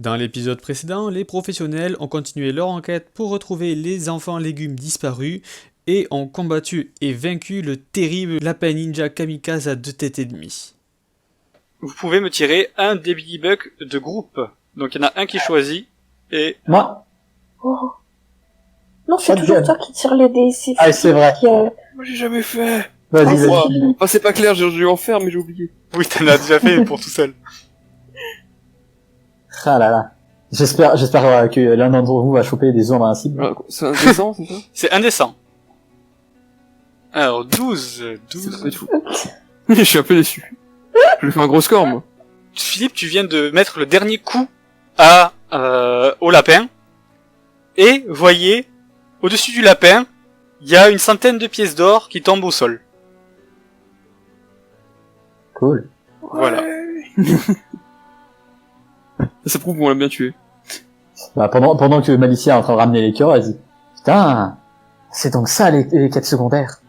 Dans l'épisode précédent, les professionnels ont continué leur enquête pour retrouver les enfants légumes disparus et ont combattu et vaincu le terrible lapin ninja kamikaze à 2 têtes et demie. Vous pouvez me tirer un des Billy Buck de groupe. Donc il y en a un qui choisit et... Moi. Oh. Non, c'est toujours toi qui tire les dés. C'est vrai. Moi j'ai jamais fait. Vas-y. Enfin, c'est pas clair, j'ai dû en faire, mais j'ai oublié. Oui, t'en as déjà fait pour tout seul. Ah là là. J'espère que l'un d'entre vous va choper des ombres invincibles. C'est indécent, c'est ça? C'est indécent. Alors, 12. Ça va être fou. Je suis un peu déçu. Je vais faire un gros score, moi. Philippe, tu viens de mettre le dernier coup au lapin. Et, voyez, au-dessus du lapin, il y a une centaine de pièces d'or qui tombent au sol. Cool. Voilà. Ça prouve qu'on l'a bien tué. Bah, pendant que Malicia est en train de ramener les cœurs, elle dit, putain, c'est donc ça les quêtes secondaires.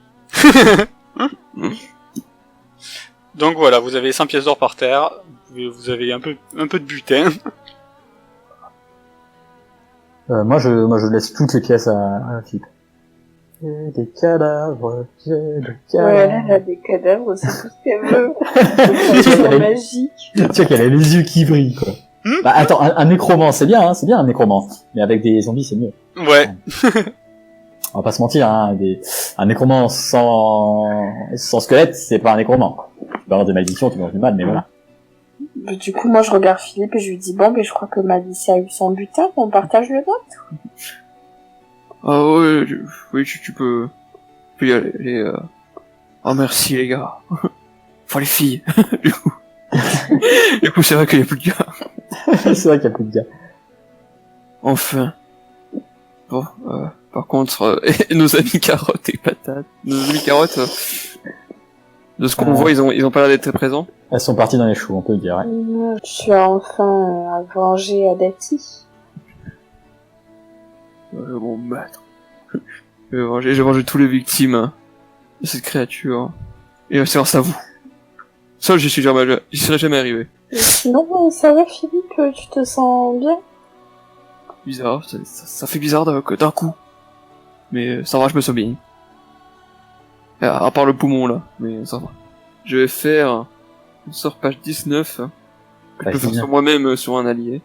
Donc voilà, vous avez 100 pièces d'or par terre, vous avez un peu de butin. Moi je laisse toutes les pièces à Philippe. J'ai des cadavres, Ouais, elle a des cadavres, c'est tout ce qu'elle veut. C'est magique. Tu vois qu'elle a les yeux qui brillent, quoi. Bah attends, un nécromant, c'est bien un nécromant. Mais avec des zombies, c'est mieux. Ouais. On va pas se mentir, hein, un nécromant sans squelette, c'est pas un nécromant. Tu peux avoir des malédictions, tu manges du mal, mais voilà. Du coup, moi, je regarde Philippe et je lui dis, bon, mais je crois que Malicia a eu son butin, on partage le nôtre. Ah ouais, oui, tu peux y aller, Oh merci les gars. Enfin les filles, du coup. Du coup, c'est vrai qu'il y a plus de gars. C'est vrai qu'il y a plus de gars. Enfin. Bon, par contre, nos amis carottes et patates. Nos amis carottes, de ce qu'on voit, ils ont pas l'air d'être très présents. Elles sont parties dans les choux, on peut le dire, ouais. Tu as enfin vengé Adati. Mon maître. J'ai vengé tous les victimes de cette créature. Et c'est grâce à vous. Seul, j'y serais jamais arrivé. Et sinon, ça va Philippe, tu te sens bien? Bizarre, ça fait bizarre d'un coup. Mais ça va, je me sens bien. À part le poumon là, mais ça va. Je vais faire une sorte page 19 que je peux faire sur moi-même sur un allié.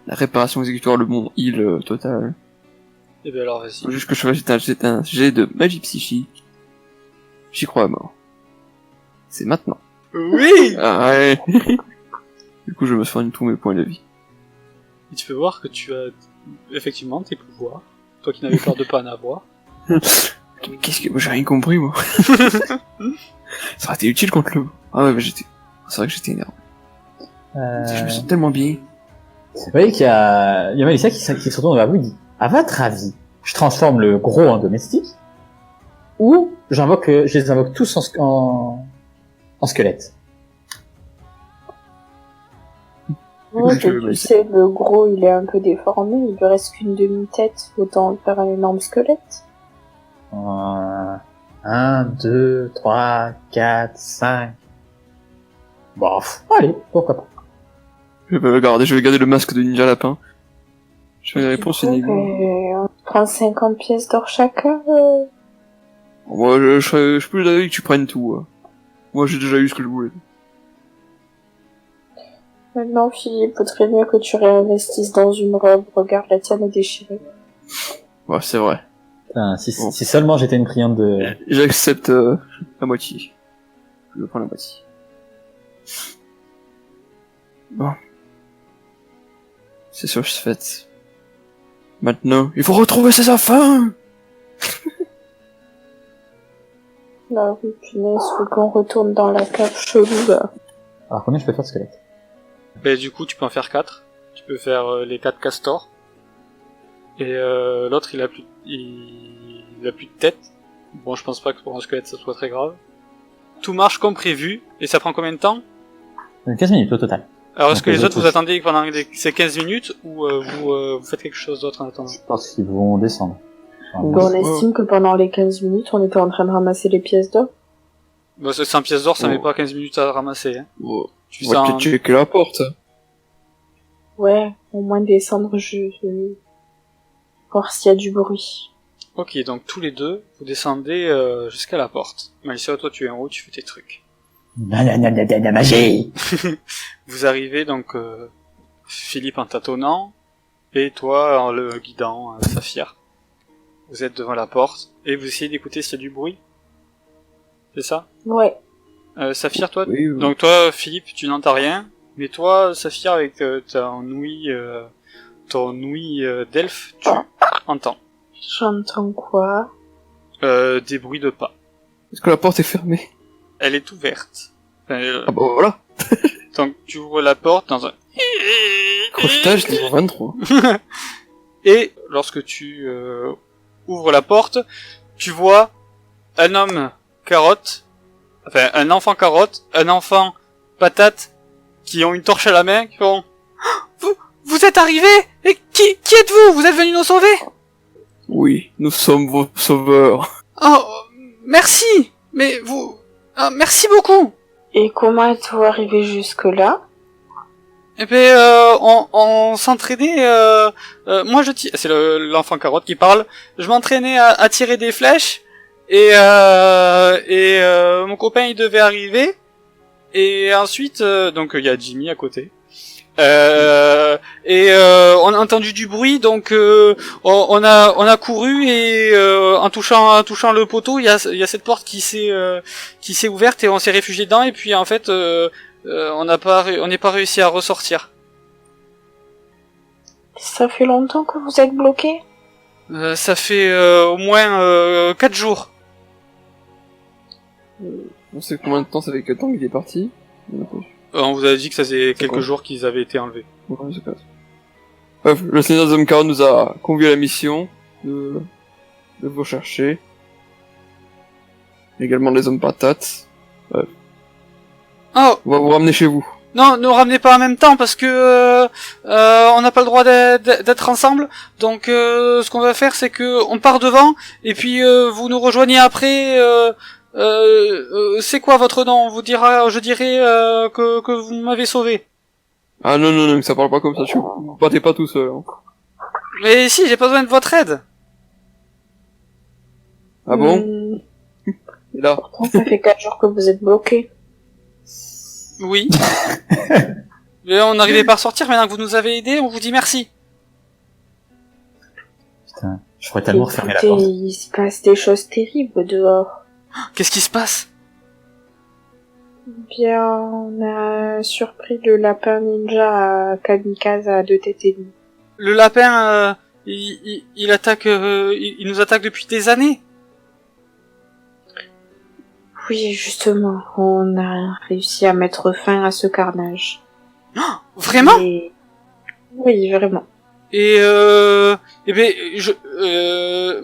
La réparation exécutoire, le bon heal total. Et bien alors vas-y. Faut juste que je fasse un jet de magie psychique. J'y crois à mort. C'est maintenant. Oui. Ah ouais. Du coup, je me soigne tous mes points de vie. Et tu peux voir que tu as effectivement tes pouvoirs. Toi qui n'avais peur de pas en avoir. Qu'est-ce que... J'ai rien compris, moi. Ça aurait été utile contre le... Ah ouais, mais c'est vrai que j'étais énervé. Je me sens tellement bien. Vous voyez qu'il y a Malicia qui se retourne vers vous et dit, à votre avis, je transforme le gros en domestique, ou je les invoque tous en squelette? Ouais, tu sais, le gros, il est un peu déformé, il lui reste qu'une demi-tête, autant faire un énorme squelette. 1, 2, 3, 4, 5... Bon, allez, pourquoi pas. Je vais garder le masque de ninja lapin. Je vais les réponses énigmes. On prend 50 pièces d'or chacun. Moi, je suis plus d'avis que tu prennes tout. Moi, j'ai déjà eu ce que je voulais. Maintenant, Philippe, faudrait mieux que tu réinvestisses dans une robe. Regarde, la tienne est déchirée. Ouais, c'est vrai. Putain, si seulement j'étais une cliente de... J'accepte la moitié. Je vais prendre la moitié. Bon. C'est sûr, c'est fait. Maintenant, il faut retrouver ses enfants. Là, oui, punaise, faut qu'on retourne dans la cave chelou, là. Alors combien je peux faire de squelette? Ben du coup tu peux en faire 4. Tu peux faire les 4 castors. Et l'autre il a plus de tête. Bon je pense pas que pour un squelette ça soit très grave. Tout marche comme prévu. Et ça prend combien de temps? 15 minutes au total. Alors est-ce Donc, que les autres vous attendez pendant ces 15 minutes ou vous faites quelque chose d'autre en attendant? Je pense qu'ils vont descendre. On estime que pendant les 15 minutes, on était en train de ramasser les pièces d'or. Bah, 100 pièces d'or, ça met pas 15 minutes à ramasser, hein. Oh. Tu On va peut-être checker la porte. Ouais, au moins descendre, voir s'il y a du bruit. Ok, donc tous les deux, vous descendez jusqu'à la porte. Malicia, toi tu es en haut, tu fais tes trucs. La magie. Vous arrivez donc, Philippe en tâtonnant, et toi en le guidant, Saphir. Vous êtes devant la porte, et vous essayez d'écouter s'il y a du bruit. C'est ça? Ouais. Saphir, toi, Oui, donc toi, Philippe, tu n'entends rien, mais toi, Saphir, avec ton ouïe d'elfe, tu entends. J'entends quoi? Des bruits de pas. est-ce que la porte est fermée? Elle est ouverte. Ah bah voilà. Donc tu ouvres la porte dans un... Crochetage niveau 23. Et lorsque tu ouvres la porte, tu vois un homme carotte, enfin un enfant carotte, un enfant patate, qui ont une torche à la main, qui font... Vous êtes arrivés? Et qui êtes-vous? Vous êtes venus nous sauver? Oui, nous sommes vos sauveurs. Oh, merci! Mais vous... Ah, merci beaucoup! Et comment êtes-vous arrivé jusque-là? Eh ben, on s'entraînait. Moi, c'est l'enfant carotte qui parle. Je m'entraînais à tirer des flèches et mon copain il devait arriver. Et ensuite, donc il y a Jimmy à côté. On a entendu du bruit, donc on a couru et en touchant le poteau, il y a cette porte qui s'est ouverte et on s'est réfugié dedans. Et puis en fait. On n'est pas réussi à ressortir. Ça fait longtemps que vous êtes bloqué? Ça fait au moins 4 jours. On sait combien de temps ça fait que temps qu'il est parti. On vous a dit que ça faisait quelques quoi jours qu'ils avaient été enlevés. Ouais, c'est pas ça. Bref, le Seigneur Zomkar nous a convié à la mission de vous chercher. Également les hommes patates. Bref. Oh, On va vous ramener chez vous. non, ne ramenez pas en même temps parce que on n'a pas le droit d'être ensemble. Donc ce qu'on va faire, c'est que on part devant et puis vous nous rejoignez après. C'est quoi votre nom? Je dirai que vous m'avez sauvé. Ah non, non, non, ça parle pas comme ça, vous partez pas tout seul. Hein. Mais si, j'ai pas besoin de votre aide. Ah bon? Et là? Pourtant, ça fait 4 jours que vous êtes bloqué. Oui. Mais on n'arrivait pas à sortir, maintenant que vous nous avez aidés, on vous dit merci. Putain, je pourrais tellement refermer la Écoutez, porte. il se passe des choses terribles dehors. Qu'est-ce qui se passe? Bien, on a surpris le lapin ninja à Kamikaze à 2 têtes et demie. Le lapin, il attaque, il nous attaque depuis des années. Oui, justement, on a réussi à mettre fin à ce carnage. Vraiment? Et... Oui, vraiment. Et eh ben,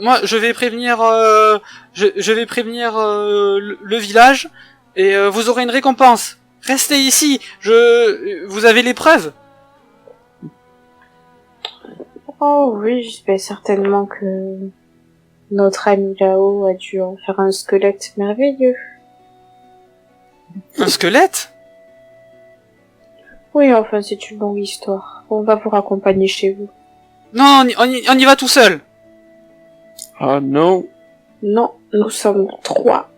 moi, je vais prévenir, je vais prévenir le village et vous aurez une récompense. Restez ici. Vous avez les preuves. Oh oui, j'espère certainement que notre ami là-haut a dû en faire un squelette merveilleux. Un squelette? Oui, enfin, c'est une longue histoire. On va vous raccompagner chez vous. Non, on y va tout seul. Ah non. Non, nous sommes 3.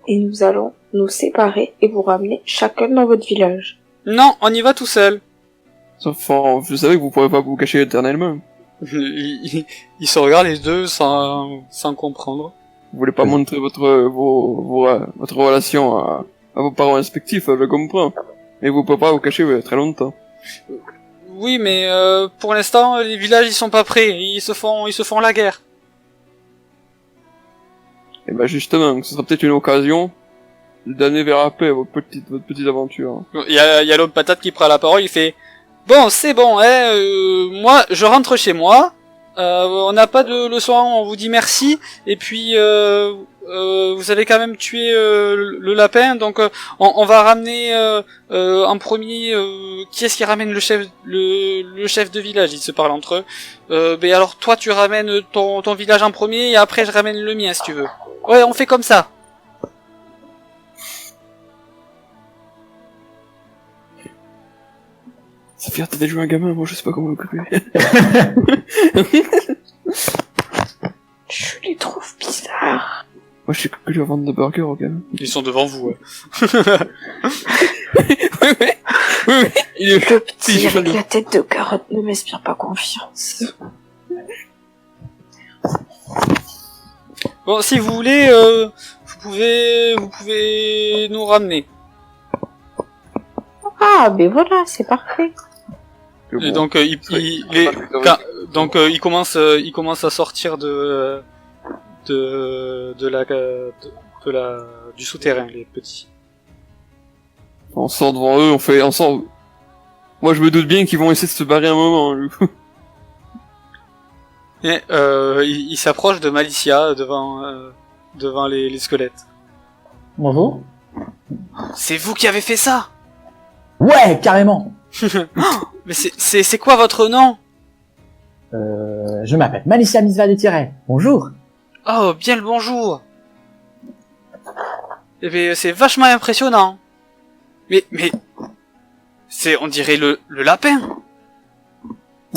Et nous allons nous séparer et vous ramener chacun dans votre village. Non, on y va tout seul. Enfin, je savais que vous pourrez pas vous cacher éternellement. Ils se regardent les deux sans comprendre. Vous voulez pas montrer votre relation à vos parents respectifs, je comprends. Mais vous pouvez pas vous cacher très longtemps. Oui, mais pour l'instant, les villages ils sont pas prêts. Ils se font la guerre. Et ben justement, ce sera peut-être une occasion d'amener vers la paix votre petite aventure. Il y a l'homme patate qui prend la parole. Il fait bon, c'est bon, moi je rentre chez moi. On n'a pas de leçon, on vous dit merci. Et puis vous avez quand même tué le lapin, donc on va ramener en premier. Qui est-ce qui ramène le chef de village? Ils se parlent entre eux. Ben alors toi tu ramènes ton village en premier et après je ramène le mien si tu veux. Ouais, on fait comme ça. Ça fait t'as joué un gamin, moi je sais pas comment m'occuper. Je les trouve bizarres. Moi je sais que je vais vendre des burgers aux gamins. Ils sont devant vous, ouais. Oui. Il est Le petit il est avec jaloux. la tête de carotte ne m'inspire pas confiance. Bon, si vous voulez, vous pouvez nous ramener. Ah, ben voilà, c'est parfait. Et donc, il commence à sortir du souterrain, les petits. On sort devant eux, on sort. Moi je me doute bien qu'ils vont essayer de se barrer un moment. Du coup. Et il s'approche de Malicia devant les squelettes. Bonjour. C'est vous qui avez fait ça? Ouais, carrément. Mais c'est quoi votre nom? Je m'appelle Malicia Misva des Tirets. Bonjour. Oh, bien le bonjour. Eh bien, c'est vachement impressionnant. Mais on dirait le lapin.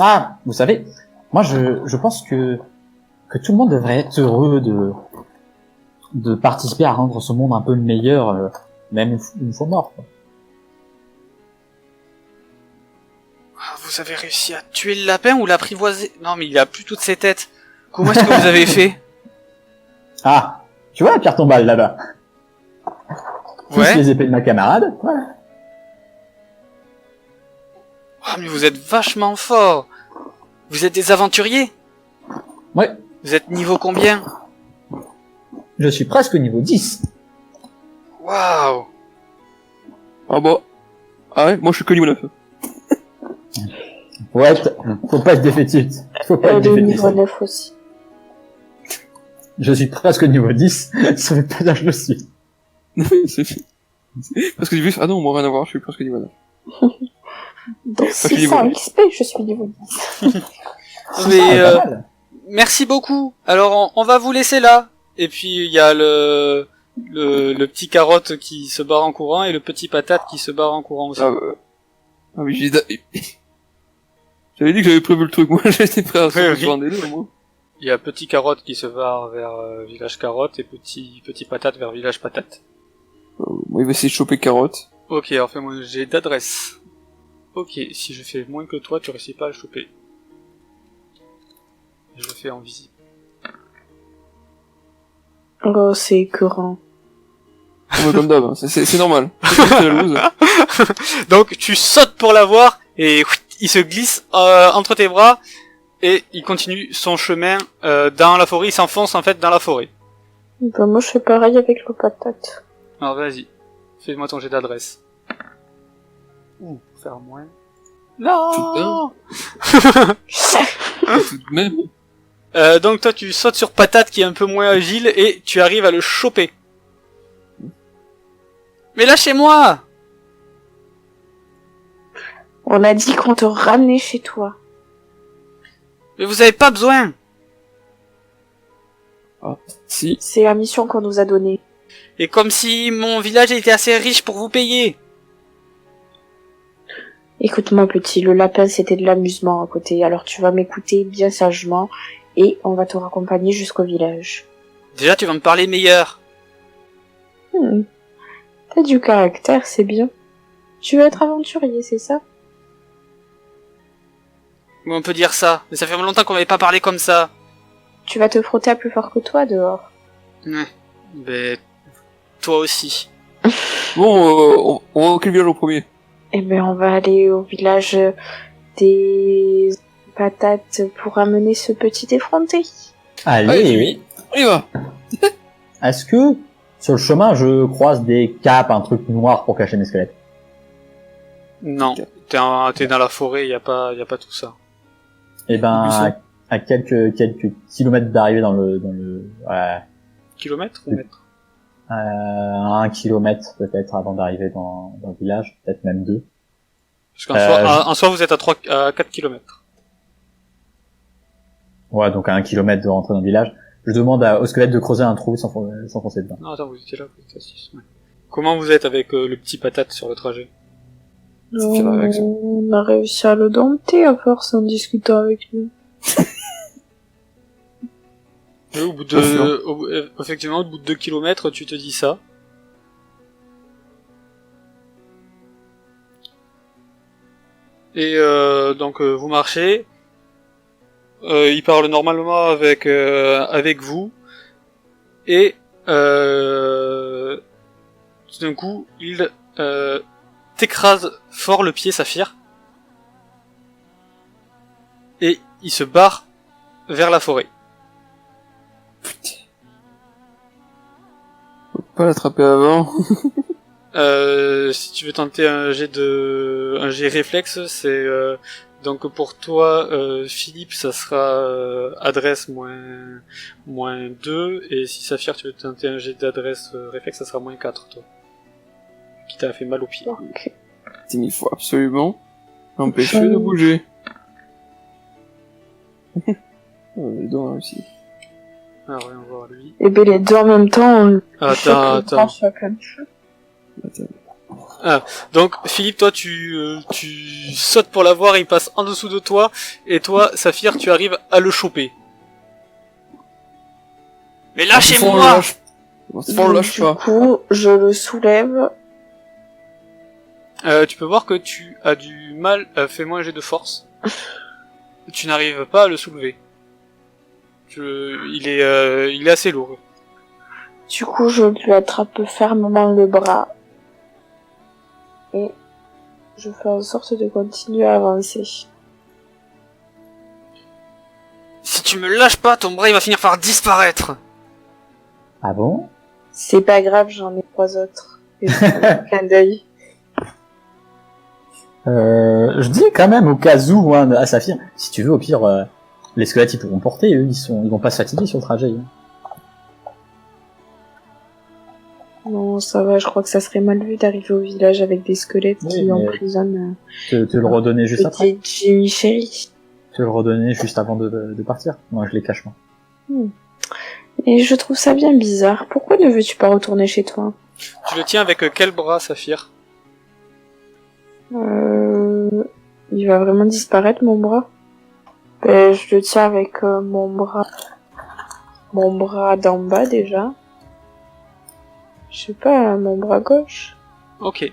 Ah, vous savez, moi je pense que tout le monde devrait être heureux de participer à rendre ce monde un peu meilleur, même une fois mort, quoi. Ah, vous avez réussi à tuer le lapin ou l'apprivoiser? Non, mais il a plus toutes ses têtes. Comment est-ce que vous avez fait? Ah, tu vois la pierre tombale là-bas. Plus Ouais. les épées de ma camarade, voilà. Ah, mais vous êtes vachement fort. Vous êtes des aventuriers? Ouais, Vous êtes niveau combien? je suis presque au niveau 10. Waouh. Ah bah. Ah ouais, moi je suis que niveau 9. Ouais, faut pas être défaitiste. Faut pas être Le défaitiste. niveau 9 aussi. Je suis presque au niveau 10, ça veut pas dire que je le suis. Parce que j'ai vu, ah non, moi rien à voir, je suis presque niveau 9. Dans je suis niveau 600 9. XP, je suis niveau 10. Mais Ah, pas mal. merci beaucoup. Alors on va vous laisser là. Et puis il y a le petit carotte qui se barre en courant et le petit patate qui se barre en courant aussi. Ah oui, j'avais dit que j'avais prévu le truc, moi j'étais prêt à Ouais, se rendre deux, moi. Il y a petit carotte qui se barre vers village carotte et petit patate vers village patate. Moi il va essayer de choper carotte. Ok, alors fais-moi j'ai d'adresse. Ok, si je fais moins que toi, tu réussis pas à le choper. Je le fais en visible. Oh, c'est écœurant. Ouais, comme d'hab, hein. C'est normal. C'est la loose. Donc tu sautes pour l'avoir et il se glisse entre tes bras et il continue son chemin dans la forêt. Il s'enfonce en fait dans la forêt. Ben, moi, je fais pareil avec le patate. Alors vas-y, fais-moi ton jet d'adresse. Ouh, pour faire moins. Non. Tout de même. Donc toi tu sautes sur patate qui est un peu moins agile et tu arrives à le choper. Mais lâchez-moi! On a dit qu'on te ramenait chez toi. Mais vous avez pas besoin! Si. C'est la mission qu'on nous a donnée. Et comme si mon village était assez riche pour vous payer. Écoute-moi, petit, le lapin, c'était de l'amusement à côté. Alors tu vas m'écouter bien sagement et on va te raccompagner jusqu'au village. Déjà tu vas me parler meilleur. T'as du caractère, c'est bien. Tu veux être aventurier, c'est ça? On peut dire ça, mais ça fait longtemps qu'on m'avait pas parlé comme ça. Tu vas te frotter à plus fort que toi dehors. Ouais. Mais toi aussi. Bon, on va au quel village au premier? Eh ben, on va aller au village des patates pour amener ce petit effronté. Allez, oui. On y va. est-ce que sur le chemin je croise des capes, un truc noir pour cacher mes squelettes? Non, t'es dans la forêt, y a pas tout ça. Eh ben, Où ça à quelques kilomètres d'arriver dans le ouais, Kilomètre ou mètre? à 1 kilomètre peut-être avant d'arriver dans le village, peut-être même 2. Parce qu'en soi vous êtes à 4 kilomètres. Ouais, donc à 1 kilomètre de rentrer dans le village. Je demande au squelette de creuser un trou sans foncer dedans. Non attends, vous étiez là, vous étiez à 6. Ouais. Comment vous êtes avec le petit patate sur le trajet? fait la réaction. On a réussi à le dompter à force en discutant avec lui. Et au bout effectivement, au bout de 2 kilomètres, tu te dis ça. Et donc vous marchez. Il parle normalement avec vous. Et tout d'un coup, il t'écrase fort le pied, Saphir. Et il se barre vers la forêt. Faut pas l'attraper avant. Si tu veux tenter un jet réflexe, c'est donc pour toi, Philippe, ça sera adresse moins 2, et si Saphir, tu veux tenter un jet d'adresse réflexe, ça sera moins 4, toi. Qui t'a fait mal au pied. Ok. Il faut absolument l'empêcher de bouger. Les deux ont réussi. Ah ouais, on va voir lui. Et ben les deux en même temps, on Attends. chacun. Donc Philippe, toi tu sautes pour l'avoir, il passe en dessous de toi, et toi, Saphir, tu arrives à le choper. Mais lâchez-moi! On le lâche Du pas. coup, je le soulève. Tu peux voir que tu as du mal, fais-moi un jet de force. Tu n'arrives pas à le soulever. Il est assez lourd. Du coup, je lui attrape fermement le bras. Et je fais en sorte de continuer à avancer. Si tu me lâches pas, ton bras il va finir par disparaître. Ah bon? C'est pas grave, j'en ai 3 autres. Et je fais un clin d'œil. Je dis quand même au cas où hein, à Saphir, si tu veux au pire, les squelettes ils pourront porter, eux ils vont pas se fatiguer sur le trajet. Hein. Non, ça va, je crois que ça serait mal vu d'arriver au village avec des squelettes Oui, qui mais emprisonnent Te le redonner juste après. petit Jimmy Chéri. Te le redonner juste avant de partir. Moi je les cache moi. Et je trouve ça bien bizarre. Pourquoi ne veux-tu pas retourner chez toi? Tu le tiens avec quel bras, Saphir? Il va vraiment disparaître, mon bras? Ben, je le tiens avec mon bras d'en bas, déjà. Je sais pas, mon bras gauche. Ok.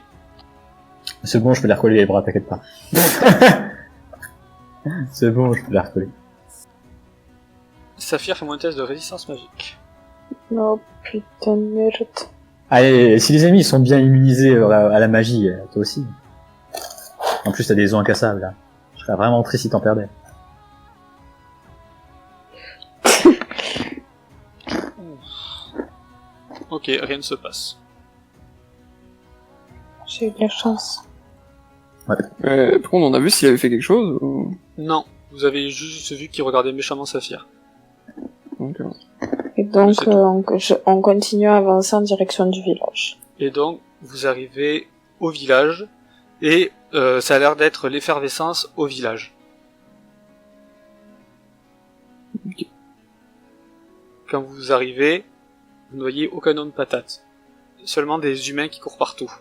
C'est bon, je peux les recoller les bras, t'inquiète pas. C'est bon, je peux les recoller. Saphir, fais-moi un test de résistance magique. Oh, putain de merde. Allez, si les ennemis ils sont bien immunisés à la magie, toi aussi. En plus t'as des os incassables là. Je serais vraiment triste si t'en perdais. Ok, rien ne se passe. J'ai eu de la chance. Par contre, on a vu s'il avait fait quelque chose ou... Non, vous avez juste vu qu'il regardait méchamment Saphir. Donc, Et donc, C'est tout. on continue à avancer en direction du village. Et donc, vous arrivez au village, et ça a l'air d'être l'effervescence au village. Ok. Quand vous arrivez, vous ne voyez aucun homme patate. Seulement des humains qui courent partout.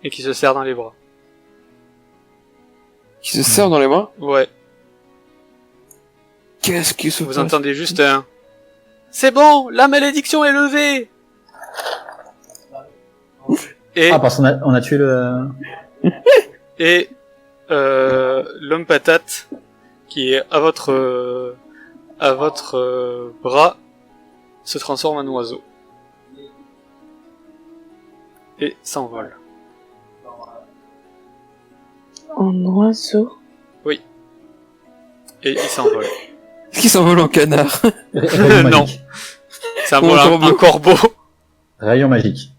Et qui se serrent dans les bras. Qui se serre dans les bras. Ouais. Qu'est-ce qui se Vous passe? entendez juste un... C'est bon, la malédiction est levée! Et, Ah parce qu'on a tué le... et l'homme patate qui est à votre bras se transforme en oiseau. Et s'envole. En oiseau. Et il s'envole. Est-ce qu'il s'envole en canard? Rayon Non. magique. Ça Ou envole un un corbeau. Rayon magique.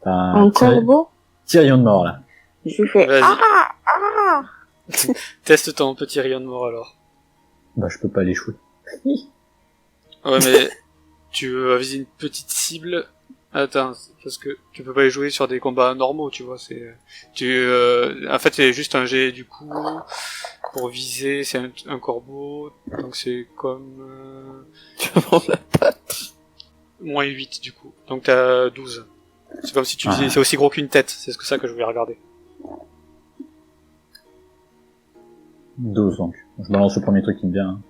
T'as Un corbeau. petit rayon de mort là. Je lui fais Vas-y. ah. Teste ton petit rayon de mort alors. Bah je peux pas l'échouer. Ouais, mais tu vas viser une petite cible. Attends, parce que tu peux pas y jouer sur des combats normaux, tu vois. En fait, c'est juste un jet du coup pour viser. C'est un corbeau, donc c'est comme Tu vas prendre la patte. moins 8 du coup. Donc t'as 12. C'est comme si tu visais. C'est aussi gros qu'une tête. C'est ça que je voulais regarder. 12 donc. Je balance le premier truc qui me vient.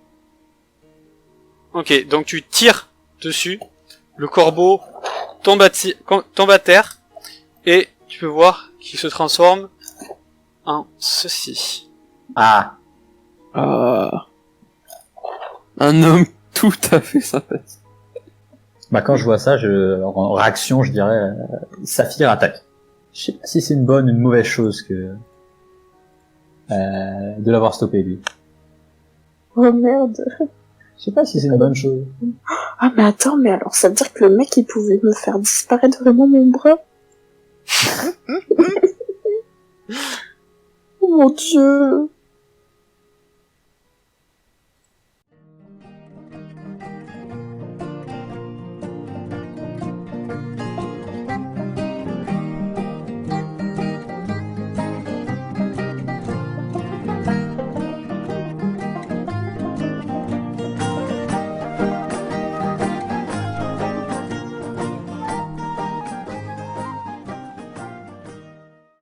Ok, donc tu tires dessus, le corbeau tombe à terre, et tu peux voir qu'il se transforme en ceci. Ah. Un homme tout à fait sympathique. Bah quand je vois ça, en réaction, je dirais Saphir attaque. Je sais pas si c'est une bonne ou une mauvaise chose que de l'avoir stoppé lui. Oh merde. Je sais pas si c'est une bonne chose. Ah mais attends, mais alors ça veut dire que le mec il pouvait me faire disparaître vraiment mon bras? Oh mon dieu.